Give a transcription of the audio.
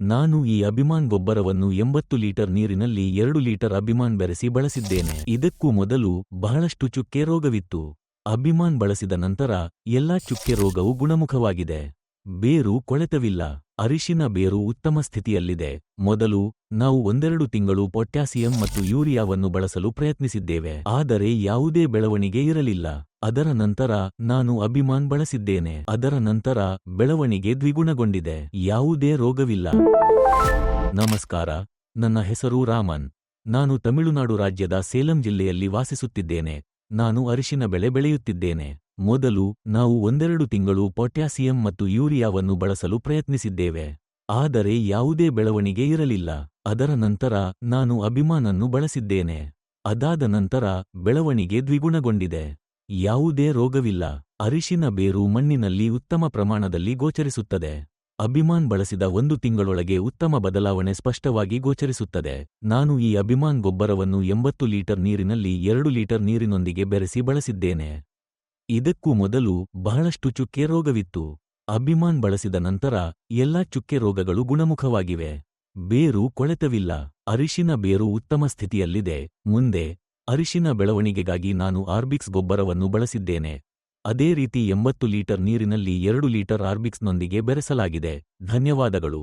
ನಾನು ಈ ಅಭಿಮಾನ್ ಗೊಬ್ಬರವನ್ನು 80 ಲೀಟರ್ ನೀರಿನಲ್ಲಿ 2 ಲೀಟರ್ ಅಭಿಮಾನ್ ಬೆರೆಸಿ ಬಳಸಿದ್ದೇನೆ. ಇದಕ್ಕೂ ಮೊದಲು ಬಹಳಷ್ಟು ಚುಕ್ಕೆ ರೋಗವಿತ್ತು. ಅಭಿಮಾನ್ ಬಳಸಿದ ನಂತರ ಎಲ್ಲಾ ಚುಕ್ಕೆ ರೋಗವು ಗುಣಮುಖವಾಗಿದೆ. ಬೇರು ಕೊಳೆತವಿಲ್ಲ. ಅರಿಶಿನ ಬೇರು ಉತ್ತಮ ಸ್ಥಿತಿಯಲ್ಲಿದೆ. ಮೊದಲು ನಾವು 1-2 ತಿಂಗಳು ಪೊಟ್ಯಾಸಿಯಂ ಮತ್ತು ಯೂರಿಯಾವನ್ನು ಬಳಸಲು ಪ್ರಯತ್ನಿಸಿದ್ದೇವೆ, ಆದರೆ ಯಾವುದೇ ಬೆಳವಣಿಗೆ ಇರಲಿಲ್ಲ. ಅದರ ನಂತರ ನಾನು ಅಭಿಮಾನ್ ಬಳಸಿದ್ದೇನೆ. ಅದರ ನಂತರ ಬೆಳವಣಿಗೆ ದ್ವಿಗುಣಗೊಂಡಿದೆ. ಯಾವುದೇ ರೋಗವಿಲ್ಲ. ನಮಸ್ಕಾರ, ನನ್ನ ಹೆಸರು ರಾಮನ್. ನಾನು ತಮಿಳುನಾಡು ರಾಜ್ಯದ ಸೇಲಂ ಜಿಲ್ಲೆಯಲ್ಲಿ ವಾಸಿಸುತ್ತಿದ್ದೇನೆ. ನಾನು ಅರಿಶಿನ ಬೆಳೆ ಬೆಳೆಯುತ್ತಿದ್ದೇನೆ. ಮೊದಲು ನಾವು 1-2 ತಿಂಗಳು ಪೊಟ್ಯಾಸಿಯಂ ಮತ್ತು ಯೂರಿಯಾವನ್ನು ಬಳಸಲು ಪ್ರಯತ್ನಿಸಿದ್ದೇವೆ, ಆದರೆ ಯಾವುದೇ ಬೆಳವಣಿಗೆ ಇರಲಿಲ್ಲ. ಅದರ ನಂತರ ನಾನು ಅಭಿಮಾನನ್ನು ಬಳಸಿದ್ದೇನೆ. ಅದಾದ ನಂತರ ಬೆಳವಣಿಗೆ ದ್ವಿಗುಣಗೊಂಡಿದೆ. ಯಾವುದೇ ರೋಗವಿಲ್ಲ. ಅರಿಶಿನ ಬೇರು ಮಣ್ಣಿನಲ್ಲಿ ಉತ್ತಮ ಪ್ರಮಾಣದಲ್ಲಿ ಗೋಚರಿಸುತ್ತದೆ. ಅಭಿಮಾನ್ ಬಳಸಿದ 1 ತಿಂಗಳೊಳಗೆ ಉತ್ತಮ ಬದಲಾವಣೆ ಸ್ಪಷ್ಟವಾಗಿ ಗೋಚರಿಸುತ್ತದೆ. ನಾನು ಈ ಅಭಿಮಾನ್ ಗೊಬ್ಬರವನ್ನು 80 ಲೀಟರ್ ನೀರಿನಲ್ಲಿ 2 ಲೀಟರ್ ನೀರಿನೊಂದಿಗೆ ಬೆರೆಸಿ ಬಳಸಿದ್ದೇನೆ. ಇದಕ್ಕೂ ಮೊದಲು ಬಹಳಷ್ಟು ಚುಕ್ಕೆ ರೋಗವಿತ್ತು. ಅಭಿಮಾನ್ ಬಳಸಿದ ನಂತರ ಎಲ್ಲಾ ಚುಕ್ಕೆ ರೋಗಗಳು ಗುಣಮುಖವಾಗಿವೆ. ಬೇರು ಕೊಳೆತವಿಲ್ಲ. ಅರಿಶಿನ ಬೇರು ಉತ್ತಮ ಸ್ಥಿತಿಯಲ್ಲಿದೆ. ಮುಂದೆ ಅರಿಶಿನ ಬೆಳವಣಿಗೆಗಾಗಿ ನಾನು ಆರ್ಬಿಕ್ಸ್ ಗೊಬ್ಬರವನ್ನು ಬಳಸಿದ್ದೇನೆ. ಅದೇ ರೀತಿ 80 ಲೀಟರ್ ನೀರಿನಲ್ಲಿ 2 ಲೀಟರ್ ಆರ್ಬಿಕ್ಸ್ನೊಂದಿಗೆ ಬೆರೆಸಲಾಗಿದೆ. ಧನ್ಯವಾದಗಳು.